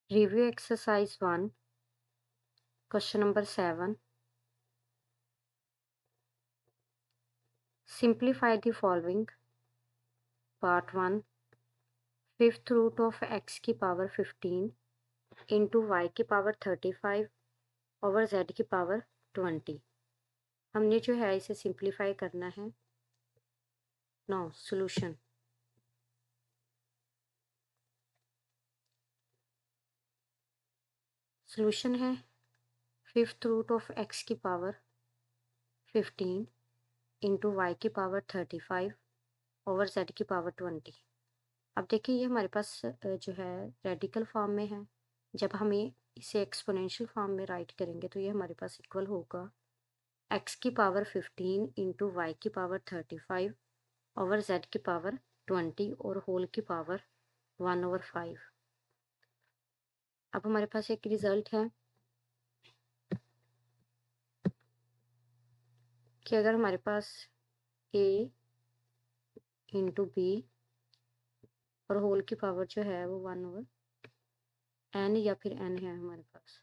Review exercise 1, question number 7. Simplify the following. Part 1, fifth root of x की power 15 into y की power 35 over z की power 20. हमने जो है इसे सिंप्लीफाई करना है. Now solution. सॉल्यूशन है फिफ्थ रूट ऑफ x की पावर 15 इंटू वाई की पावर 35 ओवर z की पावर 20. अब देखिए ये हमारे पास जो है रेडिकल फॉर्म में है. जब हमें इसे एक्सपोनेंशियल फॉर्म में राइट करेंगे तो ये हमारे पास इक्वल होगा x की पावर 15 इंटू वाई की पावर 35 ओवर z की पावर 20 और होल की पावर 1/5. अब हमारे पास एक रिजल्ट है कि अगर हमारे पास a इंटू बी और होल की पावर जो है वो 1/n या फिर n है हमारे पास,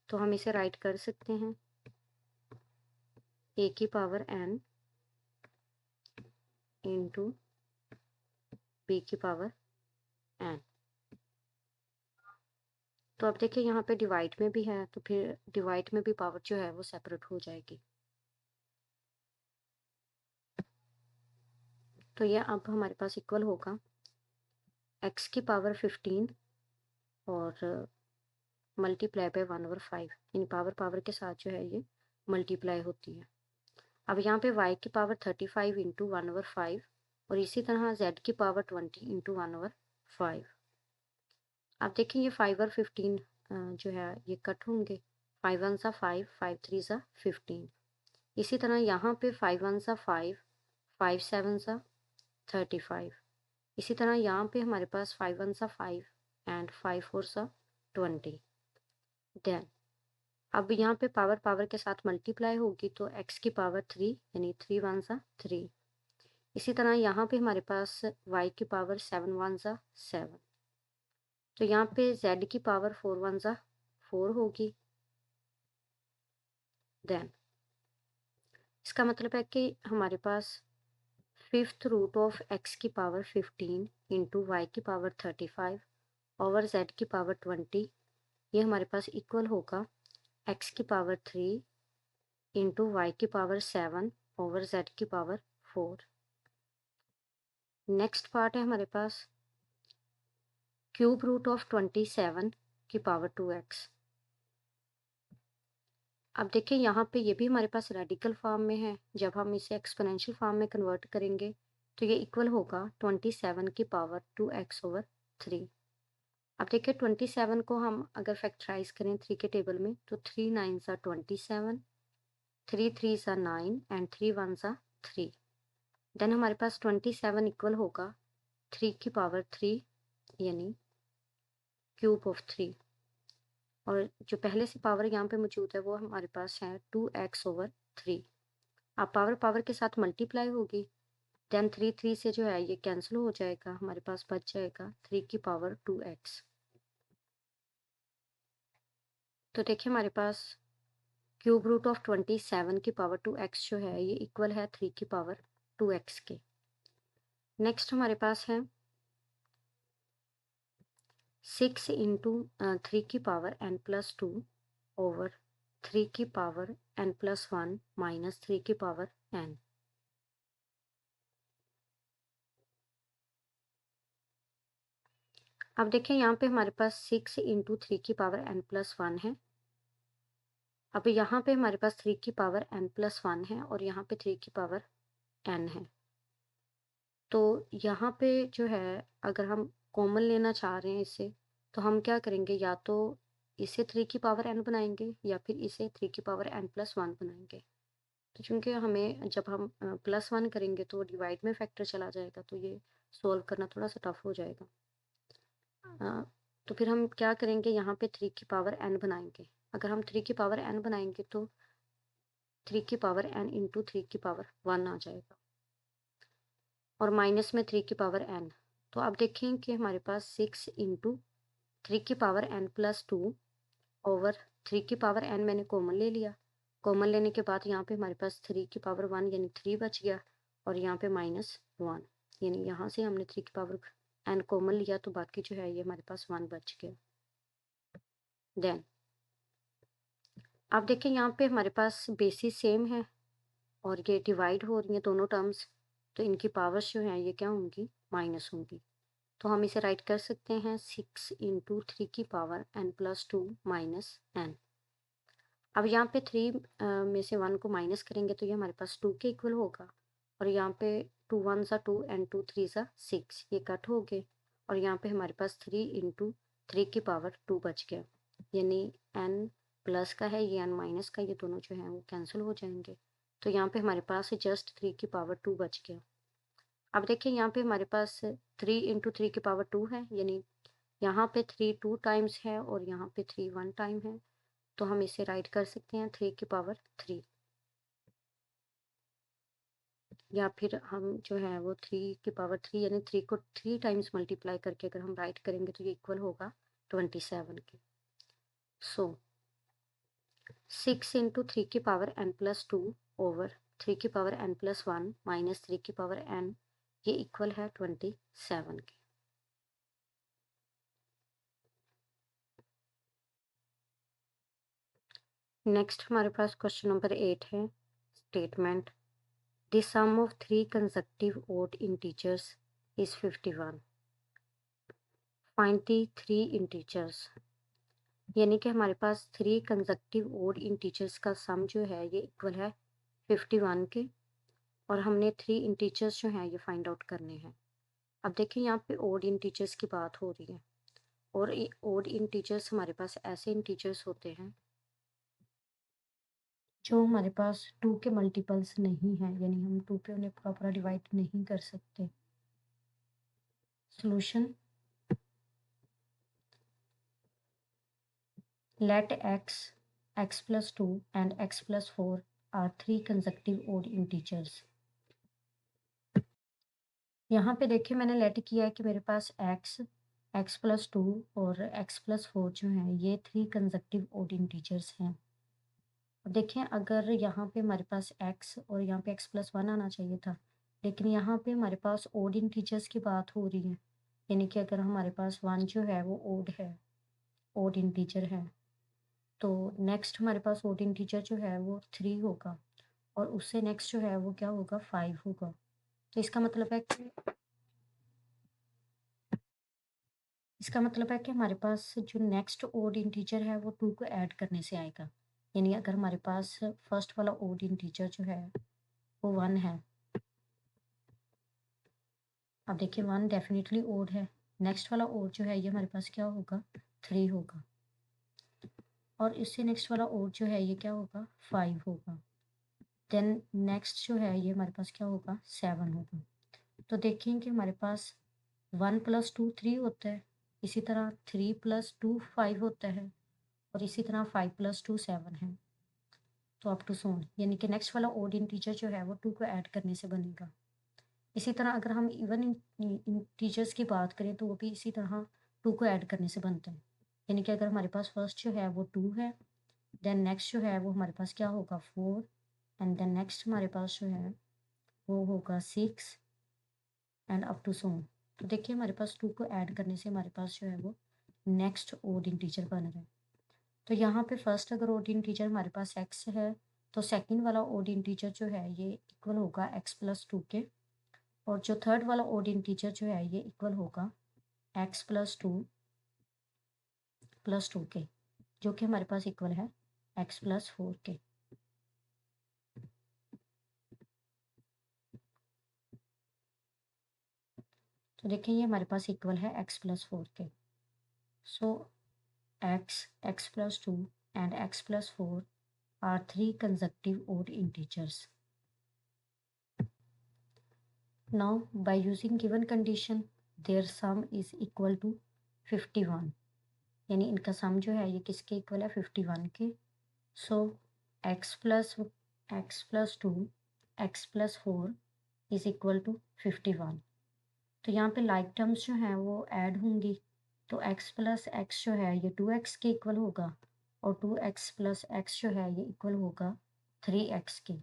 तो हम इसे राइट कर सकते हैं a की पावर n इंटू बी की पावर n. तो अब देखिए यहाँ पे डिवाइड में भी है, तो फिर डिवाइड में भी पावर जो है वो सेपरेट हो जाएगी. तो ये अब हमारे पास इक्वल होगा x की पावर 15 और multiply by 1/5. In power power के साथ जो है ये मल्टीप्लाई होती है. अब यहाँ पे y की पावर 35 इंटू 1/5 और इसी तरह z की पावर 20 इंटू 1/5. अब देखिए ये 5 और 15 जो है ये कट होंगे. 5 1 सा 5, 5 3 सा 15. इसी तरह यहाँ पे 5 1 सा 5, 5 7 सा 35. इसी तरह यहाँ पे हमारे पास 5 1 सा 5 एंड 5 4 सा 20. देन अब यहाँ पे पावर पावर के साथ मल्टीप्लाई होगी तो x की पावर 3 यानी 3 1 सा 3. इसी तरह यहाँ पे हमारे पास y की पावर 7 1 सा 7. तो यहाँ पे z की पावर 4 1 सा 4 होगी. देन इसका मतलब है कि हमारे पास फिफ्थ रूट ऑफ x की पावर 15 इंटू वाई की पावर 35 ओवर z की पावर 20 ये हमारे पास इक्वल होगा x की पावर 3 इंटू वाई की पावर 7 ओवर z की पावर 4. नेक्स्ट पार्ट है हमारे पास क्यूब रूट ऑफ 27 की पावर 2x. अब देखिए यहाँ पे ये भी हमारे पास रेडिकल फॉर्म में है. जब हम इसे एक्सपोनेंशियल फॉर्म में कन्वर्ट करेंगे तो ये इक्वल होगा 27 की पावर 2x ओवर 3. अब देखिए 27 को हम अगर फैक्टराइज करें 3 के टेबल में तो 3 9 सा 27, 3 3 सा 9 एंड 3 1 सा 3. देन हमारे पास 27 इक्वल होगा 3 की पावर 3 यानी क्यूब ऑफ 3. और जो पहले से पावर यहाँ पे मौजूद है वो हमारे पास है 2x ओवर 3. अब पावर पावर के साथ मल्टीप्लाई होगी. देन 3 3 से जो है ये कैंसिल हो जाएगा. हमारे पास बच जाएगा 3 की पावर 2x. तो देखिए हमारे पास क्यूब रूट ऑफ 27 की पावर 2x जो है ये इक्वल है 3 की पावर 2x के. नेक्स्ट हमारे पास है 6 इंटू 3 की पावर n+2 ओवर 3 की पावर n+1 माइनस 3 की पावर n. अब देखिए यहाँ पे हमारे पास 6 इंटू 3 की पावर n+1 है. अब यहाँ पे हमारे पास 3 की पावर n+1 है और यहाँ पे 3 की पावर n है. तो यहाँ पे जो है अगर हम कॉमन लेना चाह रहे हैं इसे तो हम क्या करेंगे, या तो इसे 3 की पावर n बनाएंगे या फिर इसे 3 की पावर n+1 बनाएंगे. तो चूंकि हमें जब हम +1 करेंगे तो डिवाइड में फैक्टर चला जाएगा तो ये सोल्व करना थोड़ा सा टफ हो जाएगा. तो फिर हम क्या करेंगे, यहाँ पे 3 की पावर n बनाएंगे. अगर हम 3 की पावर n बनाएंगे तो 3 की पावर n इंटू 3 की पावर 1 आ जाएगा और माइनस में 3 की पावर n. तो आप देखें कि हमारे पास 6 इंटू 3n+2 ओवर 3n मैंने कॉमन ले लिया। कॉमन लेने के बाद यहाँ पे हमारे पास 3 यानी 3 बच गया और यहाँ पे -1 यानी यहाँ से हमने 3n कॉमन लिया तो बाकी जो है ये हमारे पास 1 बच गया। देन आप देखें यहाँ पे हमारे पास बेसिस सेम है और ये डिवाइड हो रही हैं दोनों टर्म्स, तो इनकी पावर्स जो हैं ये क्या होंगी, माइनस होंगी। तो हम इसे राइट कर सकते हैं 6 इंटू 3n+2 -n। अब यहाँ पे 3 में से 1 को माइनस करेंगे तो ये हमारे पास 2 के इक्वल होगा और यहाँ पे 2 1 सा 2 एंड 2 3 सा 6 ये कट हो गए और यहाँ पे हमारे पास 3 इंटू 3 बच गया, यानी n प्लस का है ये n माइनस का, ये दोनों जो हैं वो कैंसिल हो जाएंगे। तो यहाँ पे हमारे पास जस्ट 3 बच गया। अब देखिए यहाँ पे हमारे पास 3 इंटू 3 है, यानी यहाँ पे 3 2 टाइम्स है और यहाँ पे 3 1 टाइम है, तो हम इसे राइट कर सकते हैं 3 या फिर हम जो है वो 3 यानी 3 को 3 टाइम्स मल्टीप्लाई करके अगर हम राइट करेंगे तो ये इक्वल होगा 27 के। सो 6 into 3n+2 over 3n+1 minus 3n ये इक्वल है 27 के। नेक्स्ट हमारे पास क्वेश्चन नंबर 8 है। Statement the sum of 3 consecutive odd integers is 51। Find the 3 integers, यानी कि हमारे पास 3 कंसेक्यूटिव ओड इंटीजर्स का सम जो है ये इक्वल है 51 के और हमने 3 इंटीजर्स जो हैं ये फाइंड आउट करने हैं। अब देखिए यहाँ पे ओड इंटीजर्स की बात हो रही है और ओड इंटीजर्स हमारे पास ऐसे इंटीजर्स होते हैं जो हमारे पास 2 के मल्टीपल्स नहीं हैं, यानी हम 2 पे उन्हें प्रॉपर डिवाइड नहीं कर सकते। Solution let x+2 and x+4 are 3 consecutive odd integers। यहाँ पे देखिए मैंने लेट किया है कि मेरे पास x+2 और x+4 जो हैं ये 3 कंसेक्यूटिव ओड इंटीजर्स हैं। अब देखें अगर यहाँ पे हमारे पास x और यहाँ पे x+1 आना चाहिए था, लेकिन यहाँ पे हमारे पास ओड इंटीजर्स की बात हो रही है, यानी कि अगर हमारे पास 1 जो है वो ओड है, ओड इंटीजर है, तो नेक्स्ट हमारे पास ओड इंटीजर जो है वो 3 होगा और उससे नेक्स्ट जो है वो क्या होगा, 5 होगा। तो इसका मतलब है कि हमारे पास जो नेक्स्ट ओड इंटीजर है वो 2 को ऐड करने से आएगा, यानी अगर हमारे पास फर्स्ट वाला ओड इंटीजर जो है वो 1 है, अब देखिए 1 डेफिनेटली ओड है, नेक्स्ट वाला ओड जो है ये हमारे पास क्या होगा, 3 होगा और इससे नेक्स्ट वाला ओड जो है ये क्या होगा, 5 होगा। देन नेक्स्ट जो है ये हमारे पास क्या होगा, 7 होगा। तो देखें कि हमारे पास 1 + 2 3 होता है, इसी तरह 3 + 2 5 होता है और इसी तरह 5 + 2 7 है। तो अप टू सोन, यानी कि नेक्स्ट वाला ओड इंटीजर जो है वो 2 को ऐड करने से बनेगा। इसी तरह अगर हम इवन इंटीजर्स की बात करें तो वो भी इसी तरह 2 को ऐड करने से बनता है, यानी कि अगर हमारे पास फर्स्ट जो है वो 2 है, देन नेक्स्ट जो है वो हमारे पास क्या होगा, 4 एंड देन नेक्स्ट हमारे पास जो है वो होगा 6 एंड अप टू सोन। तो देखिए हमारे पास 2 को ऐड करने से हमारे पास जो है वो नेक्स्ट ओड इंटीजर बन रहा है। तो यहाँ पे फर्स्ट अगर ओड इंटीजर हमारे पास x है तो सेकंड वाला ओड इंटीजर जो है ये इक्वल होगा x+2 के और जो थर्ड वाला ओड इंटीजर जो है ये इक्वल होगा x+2 के, जो कि हमारे पास इक्वल है x+4 के। तो देखिए ये हमारे पास इक्वल है x+4 के। So x+2 and x+4 are 3 consecutive odd integers. Now by using given condition their sum is equal to 51, यानी इनका सम जो है ये किसके इक्वल है, 51 के। So x+2 x+4 is equal to 51। तो यहाँ पे लाइक टर्म्स जो हैं वो ऐड होंगी, तो x प्लस एक्स जो है ये 2x के इक्वल होगा और 2x प्लस एक्स जो है ये इक्वल होगा 3x के।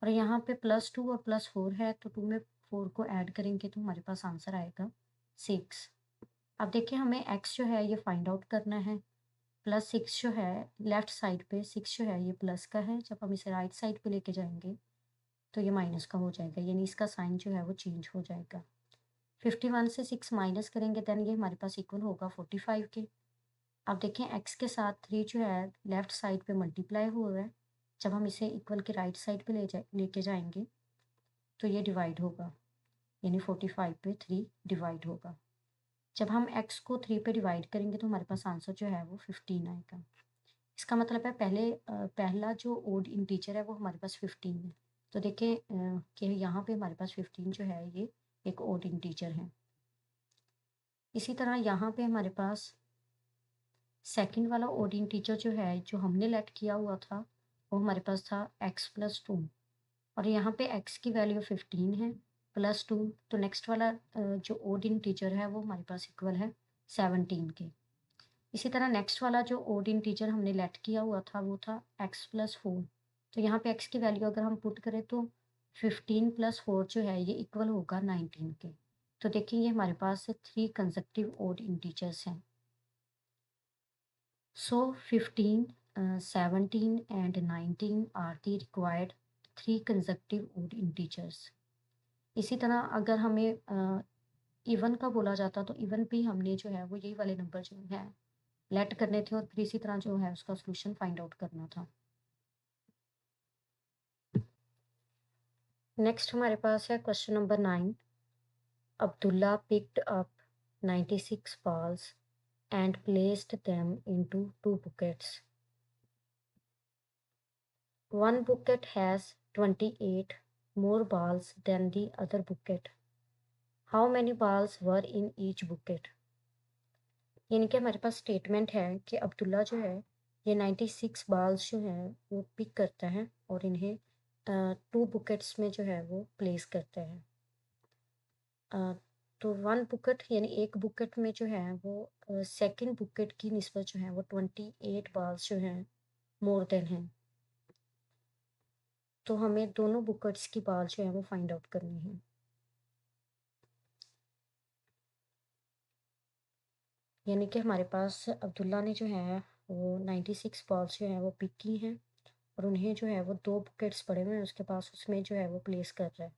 और यहाँ पे +2 और +4 है, तो 2 में 4 को ऐड करेंगे तो हमारे पास आंसर आएगा 6। अब देखिए हमें x जो है ये फाइंड आउट करना है। +6 जो है लेफ्ट साइड पे 6 जो है ये प्लस का है, जब हम इसे राइट साइड पे लेके जाएंगे तो ये माइनस का हो जाएगा, यानी इसका साइन जो है वो चेंज हो जाएगा। 51 से 6 माइनस करेंगे देन ये हमारे पास इक्वल होगा 45 के। अब देखें x के साथ 3 जो है लेफ्ट साइड पे मल्टीप्लाई हुआ है, जब हम इसे इक्वल के राइट साइड पे लेके जाएंगे तो ये डिवाइड होगा, यानी 45 पे 3 डिवाइड होगा। जब हम x को 3 पे डिवाइड करेंगे तो हमारे पास आंसर जो है वो 15 आएगा। इसका मतलब है पहला जो ओड इंटीजर है वो हमारे पास 15 है। तो देखें कि यहाँ पे हमारे पास 15 जो है ये एक ओड इंटीजर है। इसी तरह यहाँ पे हमारे पास सेकंड वाला ओड इंटीजर जो है जो हमने लेट किया हुआ था वो हमारे पास था x+2 और यहाँ पे x की वैल्यू 15 है +2, तो नेक्स्ट वाला जो ओड इंटीजर है वो हमारे पास इक्वल है 17 के। इसी तरह नेक्स्ट वाला जो ओड इंटीजर हमने लेट किया हुआ था वो था x+4, तो यहाँ पे x की वैल्यू अगर हम पुट करें तो 15 + 4 जो है ये इक्वल होगा 19 के। तो देखिए ये हमारे पास 3 कंसेक्टिव ओड इंटीजर्स हैं। सो 15, 17 and 19 are the required 3 consecutive odd integers। इसी तरह अगर हमें इवन का बोला जाता तो इवन भी हमने जो है वो यही वाले नंबर जो है लेट करने थे और फिर इसी तरह जो है उसका सोल्यूशन फाइंड आउट करना था। नेक्स्ट हमारे पास है question number 9। Abdullah picked up 96 balls and placed them into 2 buckets. One bucket has 28 more balls than the other bucket. How many balls were in each bucket? यानी कि हमारे पास स्टेटमेंट है कि अब्दुल्ला जो है ये 96 बाल्स जो हैं वो पिक करता है और इन्हें 2 बुकेट्स में जो है वो प्लेस करता है। तो 1 बुकेट यानी एक बुकेट में जो है वो सेकंड बुकेट की निस्बत जो है वो 28 बाल्स जो हैं मोर देन है। तो हमें दोनों बुकेट्स की बाल जो है वो फाइंड आउट करनी है। यानी कि हमारे पास अब्दुल्ला ने जो है वो 96 बॉल्स जो है वो पिक की हैं और उन्हें जो है वो 2 बुकेट्स पड़े हुए हैं उसके पास, उसमें जो है वो प्लेस कर रहा है।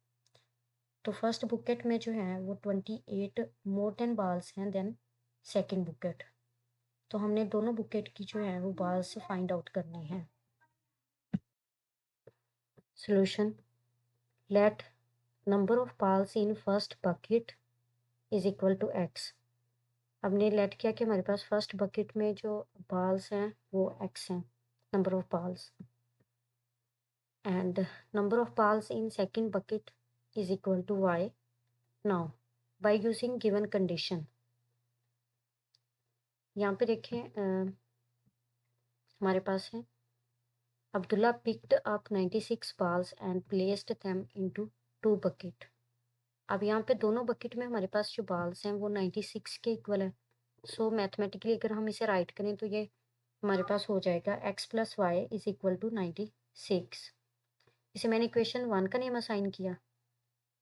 तो फर्स्ट बुकेट में जो है वो 28 मोर देन बॉल्स हैं देन सेकंड बुकेट। तो हमने दोनों बुकेट की जो है वो बॉल्स फाइंड आउट करनी है। Solution, let number of balls in first bucket is equal to x। हमने लेट किया कि हमारे पास फर्स्ट बकेट में जो बॉल्स हैं वो x हैं, number of balls, and number of balls in second bucket is equal to y. Now by using given condition, यहाँ पे देखें हमारे पास है Abdullah picked up 96 balls and placed them into 2 bucket। अब यहाँ पे दोनों बकेट में हमारे पास जो बॉल्स हैं वो 96 के इक्वल है। सो मैथमेटिकली अगर हम इसे राइट करें तो ये हमारे पास हो जाएगा x+y इज इक्वल टू 96। इसे मैंने इक्वेशन 1 का नेम असाइन किया।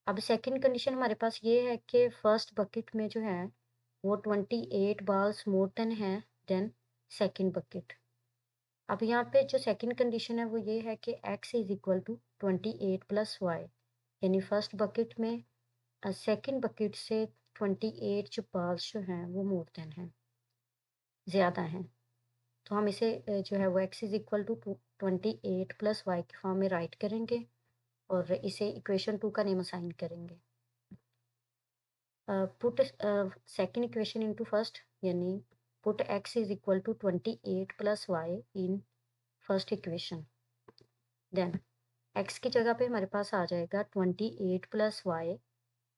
अब सेकंड कंडीशन हमारे पास ये है कि फर्स्ट बकेट में जो है वो 28 balls more than second bucket. अब यहाँ पे जो सेकंड कंडीशन है वो ये है कि x is equal to 28 + y, यानी फर्स्ट बकेट में सेकंड बकेट से 28 जो बॉल्स जो हैं वो मोर देन हैं, ज़्यादा हैं। तो हम इसे जो है वो x is equal to 28 + y के फॉर्म में राइट करेंगे और इसे इक्वेशन 2 का नेम असाइन करेंगे। Put second equation into first, यानी put x is equal to 28 + y in first equation. Then x की जगह पे हमारे पास आ जाएगा 28 + y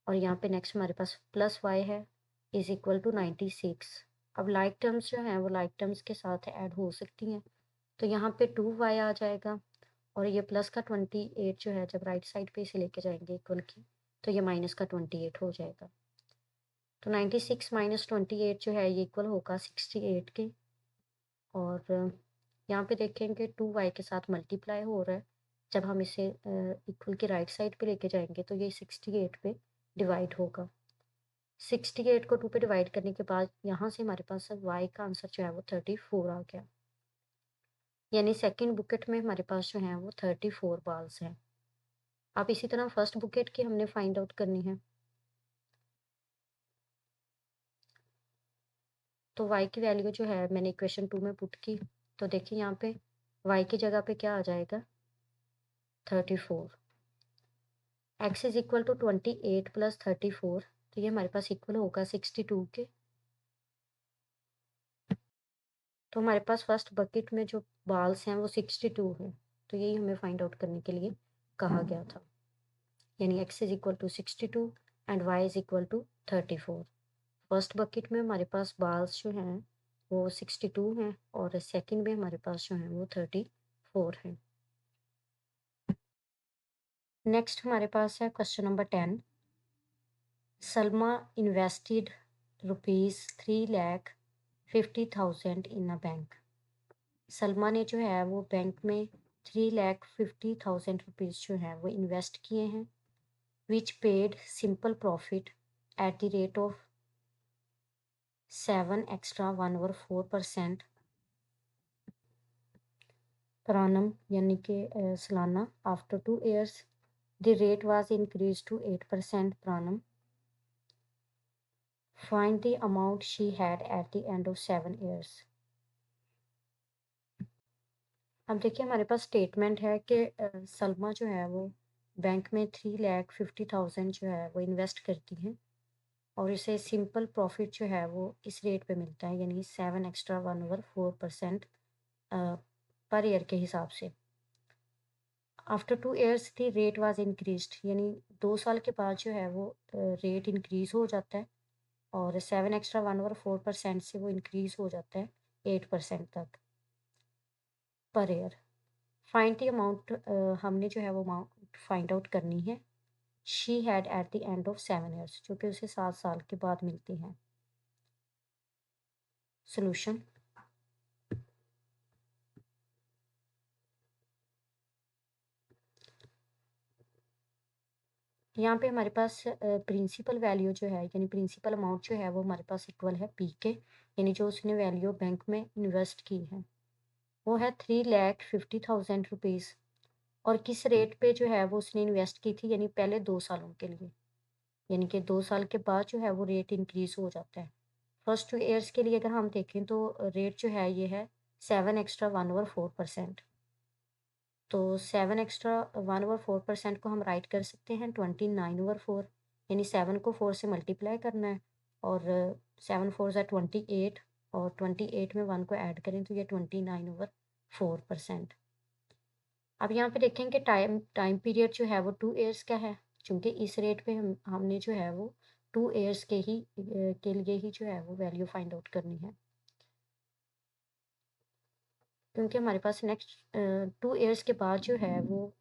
और यहाँ पे नेक्स्ट हमारे पास +y है इज इक्वल टू 96। अब लाइक टर्म्स जो हैं वो लाइक टर्म्स के साथ ऐड हो सकती हैं, तो यहाँ पे 2y आ जाएगा और ये प्लस का 28 जो है जब राइट साइड पे इसे लेके जाएंगे इक्वल की तो ये माइनस का 28 हो जाएगा। तो 96 माइनस 28 जो है ये इक्वल होगा 68 के। और यहाँ पे देखेंगे 2y के साथ मल्टीप्लाई हो रहा है। जब हम इसे इक्वल की राइट साइड पे लेके जाएंगे तो ये 68 पे डिवाइड होगा। 68 को 2 पे डिवाइड करने के बाद यहाँ से हमारे पास y का आंसर जो है वो 34 आ गया। यानी सेकंड बुकेट में हमारे पास जो है वो 34 बॉल्स हैं। अब इसी तरह फर्स्ट बुकेट की हमने फाइंड आउट करनी है। तो y की वैल्यू जो है मैंने इक्वेशन 2 में पुट की। तो देखिए यहाँ पे y की जगह पे क्या आ जाएगा 34। x is equal to 28 plus 34। तो ये हमारे पास इक्वल होगा 62 के। तो हमारे पास फर्स्ट बकेट में जो बॉल्स हैं वो 62 हैं। तो यही हमें फाइंड आउट करने के लिए कहा गया था। यानी x is equal to 62 and y is equal to 34। First bucket में हमारे पास बॉल्स जो हैं वो 62 हैं और सेकंड में हमारे पास जो हैं वो 34 हैं। नेक्स्ट हमारे पास है question number 10। Salma invested ₹3,50,000 in a bank. Salma ने जो है वो बैंक में 3,50,000 रुपीज़ जो है वो इन्वेस्ट किए हैं, which paid simple profit at the rate of 7 extra 1/4% per annum, यानी कि सालाना। After 2 years the rate was increase to 8% per annum. Find the amount she had at the end of 7 years. अब देखिए हमारे पास statement है कि सलमा जो है वो बैंक में 3,50,000 जो है वो इन्वेस्ट करती हैं और इसे सिंपल प्रॉफिट जो है वो इस रेट पे मिलता है, यानी 7 एक्स्ट्रा 1/4% पर ईयर के हिसाब से। After 2 years the rate was increased, यानी 2 साल के बाद जो है वो रेट इंक्रीज हो जाता है और 7 एक्स्ट्रा 1/4% से वो इंक्रीज हो जाता है 8% तक per year. Find the amount, हमने जो है वो अमाउंट फाइंड आउट करनी है। She had at the end of 7 years, जो कि उसे 7 साल के बाद मिलती हैं। सोल्यूशन। यहाँ पे हमारे पास प्रिंसिपल वैल्यू जो है यानी प्रिंसिपल अमाउंट जो है वो हमारे पास इक्वल है पी के, यानी जो उसने वैल्यू बैंक में इन्वेस्ट की है वो है 3,50,000 रुपीज़। और किस रेट पे जो है वो उसने इन्वेस्ट की थी, यानी पहले 2 सालों के लिए, यानी कि 2 साल के बाद जो है वो रेट इंक्रीज हो जाता है। फर्स्ट 2 ईयर्स के लिए अगर हम देखें तो रेट जो है ये है 7 एक्स्ट्रा 1/4%। तो 7 एक्स्ट्रा 1/4% को हम राइट कर सकते हैं 29/4, यानी 7 को 4 से मल्टीप्लाई करना है और 7 4 ज़ा 28 और 28 में 1 को ऐड करें तो ये 29/4%। अब यहाँ पे देखेंगे टाइम टाइम पीरियड जो है वो 2 ईयर्स का है, चूँकि इस रेट पे हमने जो है वो 2 ईयर्स के लिए ही जो है वो वैल्यू फाइंड आउट करनी है, क्योंकि हमारे पास नेक्स्ट 2 ईयर्स के बाद जो है वो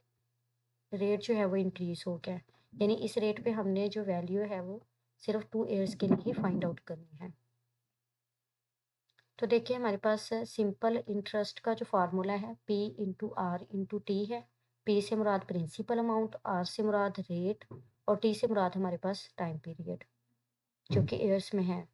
रेट जो है वो इंक्रीज हो गया है, यानी इस रेट पे हमने जो वैल्यू है वो सिर्फ 2 ईयर्स के लिए ही फाइंड आउट करनी है। तो देखिए हमारे पास सिंपल इंटरेस्ट का जो फार्मूला है P/R/T है। P से मुराद प्रिंसिपल अमाउंट, R से मुराद रेट और T से मुराद हमारे पास टाइम पीरियड जो कि ईयर्स में है।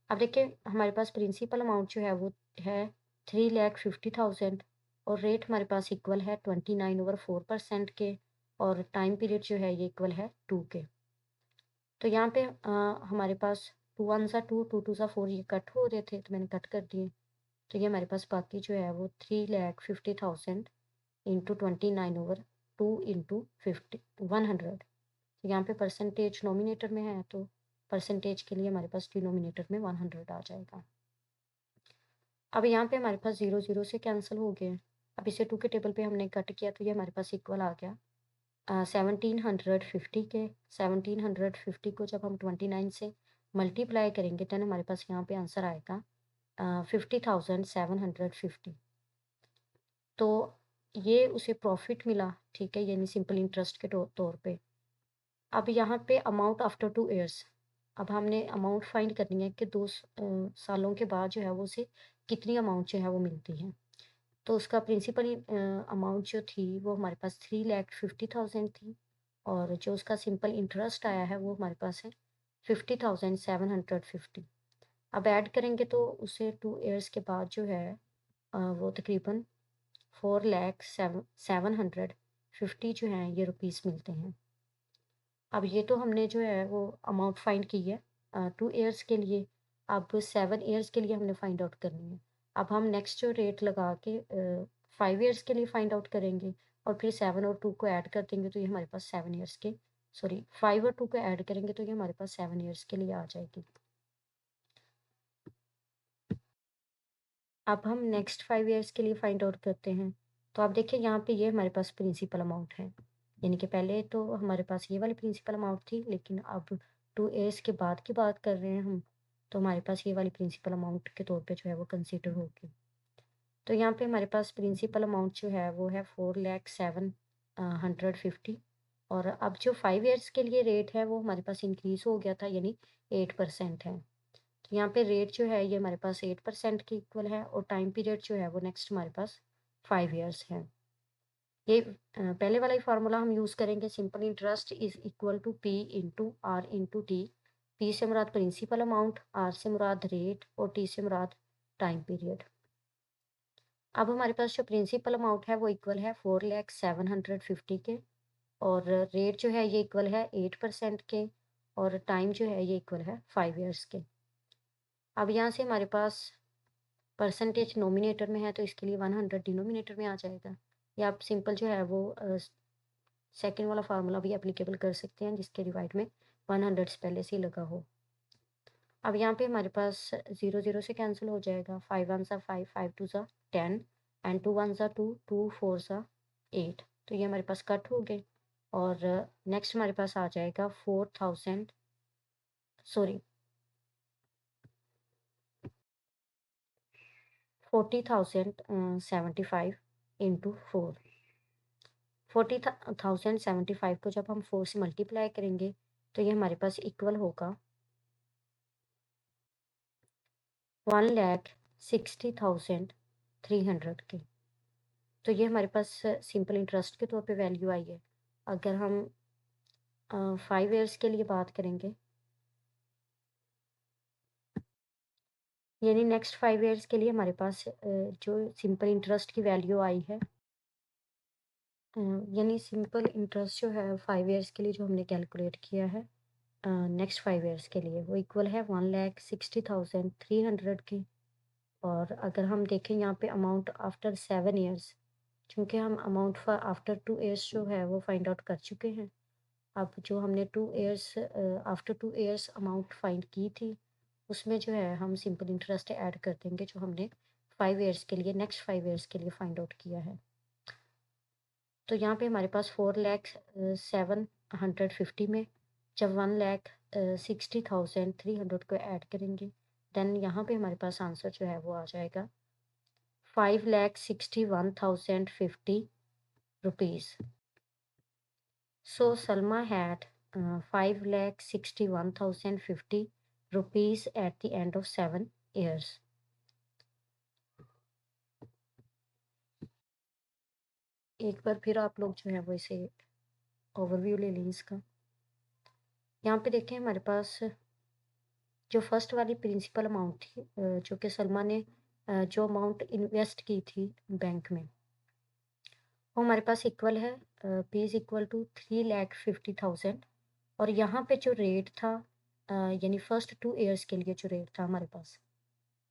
अब देखिए हमारे पास प्रिंसिपल अमाउंट जो है वो है 3,50,000 और रेट हमारे पास इक्वल है 29/4% के और टाइम पीरियड जो है ये इक्वल है 2 के। तो यहाँ पे हमारे पास 2 1 ज़ा 2 2 2 ज़ा 4 ये कट हो रहे थे तो मैंने कट कर दिए। तो ये हमारे पास बाकी जो है वो 3,50,000 इंटू 29/2 इंटू 100। तो यहाँ पे परसेंटेज नोमिनेटर में है तो परसेंटेज के लिए हमारे पास डिनोमिनेटर में 100 आ जाएगा। अब यहाँ पे हमारे पास 0 0 से कैंसिल हो गए। अब इसे 2 के टेबल पे हमने कट किया तो ये हमारे पास इक्वल आ गया 1750 के। 1750 को जब हम 29 से मल्टीप्लाई करेंगे तो हमारे पास यहाँ पे आंसर आएगा 50,750। तो ये उसे प्रॉफिट मिला, ठीक है, यानी सिंपल इंटरेस्ट के तौर पे। अब यहाँ पे अमाउंट आफ्टर 2 ईयर्स, अब हमने अमाउंट फाइंड करनी है कि 2 सालों के बाद जो है वो उसे कितनी अमाउंट जो है वो मिलती है। तो उसका प्रिंसिपल अमाउंट जो थी वो हमारे पास 3,50,000 थी और जो उसका सिंपल इंटरेस्ट आया है वो हमारे पास है 50,750। अब ऐड करेंगे तो उसे 2 ईयर्स के बाद जो है वो तकरीबन 4,07,750 जो हैं ये रुपीस मिलते हैं। अब ये तो हमने जो है वो अमाउंट फाइंड की है 2 ईयर्स के लिए। अब 7 ईयर्स के लिए हमने फाइंड आउट करनी है। अब हम नेक्स्ट जो रेट लगा के 5 ईयर्स के लिए फाइंड आउट करेंगे और फिर 7 और 2 को ऐड कर देंगे तो ये हमारे पास 7 ईयर्स के, सॉरी 5 और 2 को ऐड करेंगे तो ये हमारे पास 7 ईयर्स के लिए आ जाएगी। अब हम नेक्स्ट 5 ईयर्स के लिए फाइंड आउट करते हैं। तो आप देखिए यहाँ पे ये हमारे पास प्रिंसिपल अमाउंट है। यानी कि पहले तो हमारे पास ये वाली प्रिंसिपल अमाउंट थी, लेकिन अब 2 ईयर्स के बाद की बात कर रहे हैं हम, तो हमारे पास ये वाली प्रिंसिपल अमाउंट के तौर पे जो है वो कंसीडर होगी। तो यहाँ पे हमारे पास प्रिंसिपल अमाउंट जो है वो है 4,07,150 और अब जो 5 ईयर्स के लिए रेट है वो हमारे पास इंक्रीज़ हो गया था, यानी 8% है। तो यहाँ पे रेट जो है ये हमारे पास 8% के इक्वल है और टाइम पीरियड जो है वो नेक्स्ट हमारे पास 5 ईयर्स है। ये पहले वाला ही फार्मूला हम यूज़ करेंगे, simple interest is equal to P into R into T. P से मुराद प्रिंसिपल अमाउंट, आर से मुराद रेट और टी से मुराद टाइम पीरियड। अब हमारे पास जो प्रिंसिपल अमाउंट है वो इक्वल है 4,07,150 के और रेट जो है ये इक्वल है 8% के और टाइम जो है ये इक्वल है 5 ईयर्स के। अब यहाँ से हमारे पास परसेंटेज नोमिनेटर में है तो इसके लिए 100 डिनोमिनेटर में आ जाएगा, या आप सिंपल जो है वो सेकेंड वाला फार्मूला भी एप्लीकेबल कर सकते हैं जिसके डिवाइड में 100 से पहले से ही लगा हो। अब यहाँ पे हमारे पास 0 0 से कैंसिल हो जाएगा, 5 1 सा 5, 5 2 सा 10 एंड 2 1 सा 2, 2 4 सा 8। तो ये हमारे पास कट हो गए और नेक्स्ट हमारे पास आ जाएगा 4,000, सॉरी 40,075 इंटू 4। 40,075 को जब हम 4 से मल्टीप्लाई करेंगे तो ये हमारे पास इक्वल होगा 1,60,300 के। तो ये हमारे पास सिंपल इंटरेस्ट के तौर पे वैल्यू आई है। अगर हम 5 ईयर्स के लिए बात करेंगे, यानी नेक्स्ट 5 ईयर्स के लिए हमारे पास जो सिंपल इंटरेस्ट की वैल्यू आई है, यानी सिंपल इंटरेस्ट जो है 5 ईयर्स के लिए जो हमने कैलकुलेट किया है नेक्स्ट 5 ईयर्स के लिए, वो इक्वल है 1,60,300 के। और अगर हम देखें यहाँ पे अमाउंट आफ्टर 7 ईयर्स, चूँकि हम अमाउंट फॉर आफ्टर 2 ईयर्स जो है वो फाइंड आउट कर चुके हैं। अब जो हमने 2 years after 2 years amount find की थी, उसमें जो है हम सिंपल इंटरेस्ट ऐड कर देंगे जो हमने 5 ईयर्स के लिए, नेक्स्ट 5 ईयर्स के लिए फाइंड आउट किया है। तो यहाँ पे हमारे पास 4,07,150 में जब 1,60,300 को ऐड करेंगे, देन यहाँ पे हमारे पास आंसर जो है वो आ जाएगा 5,61,050 rupees. So Salma had 5,61,050 rupees at the end of 7 years. एक बार फिर आप लोग जो है वो इसे ओवरव्यू ले लें इसका। यहाँ पे देखें हमारे पास जो फर्स्ट वाली प्रिंसिपल अमाउंट थी, जो कि सलमा ने जो अमाउंट इन्वेस्ट की थी बैंक में, वो हमारे पास इक्वल है पी इज इक्वल टू 3,50,000 और यहाँ पे जो रेट था यानी फर्स्ट 2 ईयर्स के लिए जो रेट था हमारे पास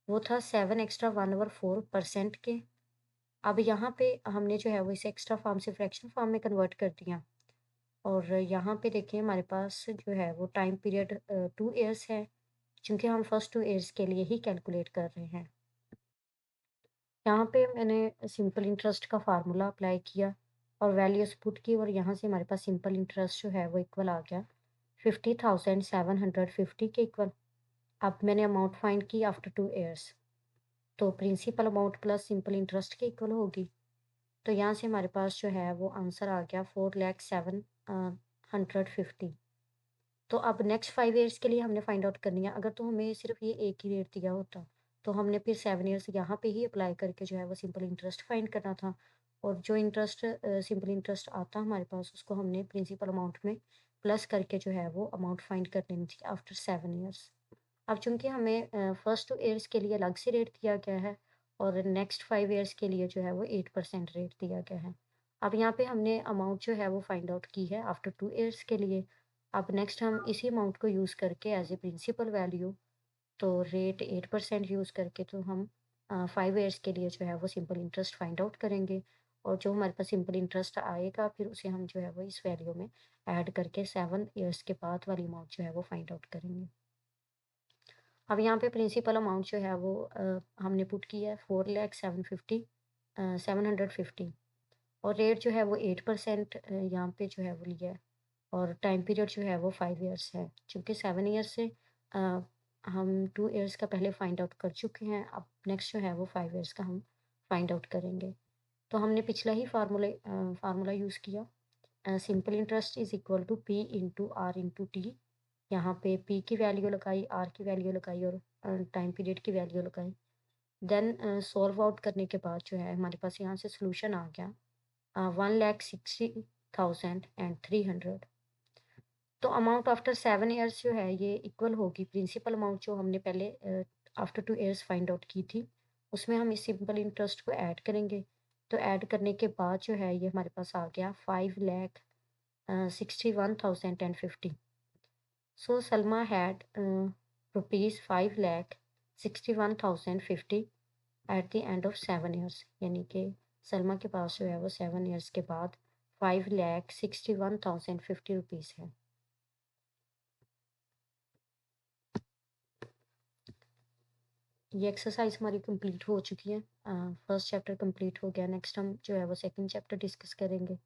वो था 7 एक्स्ट्रा 1/4% के। अब यहाँ पे हमने जो है वो इसे एक्स्ट्रा फॉर्म से फ्रैक्शन फॉर्म में कन्वर्ट कर दिया और यहाँ पे देखिए हमारे पास जो है वो टाइम पीरियड 2 ईयर्स है, क्योंकि हम फर्स्ट 2 ईयर्स के लिए ही कैलकुलेट कर रहे हैं। यहाँ पे मैंने सिंपल इंटरेस्ट का फार्मूला अप्लाई किया और वैल्यूज पुट की और यहाँ से हमारे पास सिंपल इंटरेस्ट जो है वो इक्वल आ गया 50,750 के इक्वल। अब मैंने अमाउंट फाइंड की आफ्टर 2 ईयर्स, तो principal amount plus simple interest के इक्वल होगी। तो यहाँ से हमारे पास जो है वो आंसर आ गया 4,07,150। तो अब नेक्स्ट 5 ईयर्स के लिए हमने फाइंड आउट करनी है। अगर तो हमें सिर्फ़ ये एक ही रेट दिया होता, तो हमने फिर 7 ईयर्स यहाँ पे ही अप्लाई करके जो है वो सिंपल इंटरेस्ट फाइंड करना था, और जो इंटरेस्ट सिंपल इंटरेस्ट आता हमारे पास, उसको हमने प्रिंसिपल अमाउंट में प्लस करके जो है वो अमाउंट फाइंड कर लेनी थी आफ्टर 7 ईयर्स। अब चूँकि हमें फर्स्ट 2 ईयर्स के लिए अलग से रेट दिया गया है, और नेक्स्ट 5 ईयर्स के लिए जो है वो 8% रेट दिया गया है। अब यहाँ पे हमने अमाउंट जो है वो फाइंड आउट की है आफ्टर 2 ईयर्स के लिए। अब नेक्स्ट हम इसी अमाउंट को यूज़ करके एज़ ए प्रिंसिपल वैल्यू, तो रेट 8% यूज़ करके तो हम 5 ईयर्स के लिए जो है वो सिंपल इंटरेस्ट फाइंड आउट करेंगे, और जो हमारे पास सिंपल इंटरेस्ट आएगा फिर उसे हम जो है वो इस वैल्यू में ऐड करके 7 ईयर्स के बाद वाली अमाउंट जो है वो फाइंड आउट करेंगे। अब यहाँ पे प्रिंसिपल अमाउंट जो है वो हमने पुट की है 4,750 और रेट जो है वो 8% यहाँ पे जो है वो लिया है, और टाइम पीरियड जो है वो 5 ईयर्स है। चूँकि 7 ईयर्स से हम 2 ईयर्स का पहले फाइंड आउट कर चुके हैं, अब नेक्स्ट जो है वो 5 ईयर्स का हम फाइंड आउट करेंगे। तो हमने पिछला ही फार्मूला यूज़ किया, simple interest is equal to P into R into T. यहाँ पे पी की वैल्यू लगाई, आर की वैल्यू लगाई, और टाइम पीरियड की वैल्यू लगाई। देन सॉल्व आउट करने के बाद जो है हमारे पास यहाँ से सॉल्यूशन आ गया 1,60,300। तो अमाउंट आफ्टर 7 ईयर्स जो है ये इक्वल होगी प्रिंसिपल अमाउंट जो हमने पहले आफ्टर 2 ईयर्स फाइंड आउट की थी, उसमें हम इस सिंपल इंटरेस्ट को ऐड करेंगे। तो ऐड करने के बाद जो है ये हमारे पास आ गया 5,61,050। So Salma had rupees 5,61,050 at the end of 7 years, यानी कि सलमा के पास जो है वो 7 ईयर्स के बाद 5,61,050 रुपीज़ है। ये एक्सरसाइज हमारी कंप्लीट हो चुकी है। फर्स्ट चैप्टर कंप्लीट हो गया, नेक्स्ट हम जो है वो सेकंड चैप्टर डिस्कस करेंगे।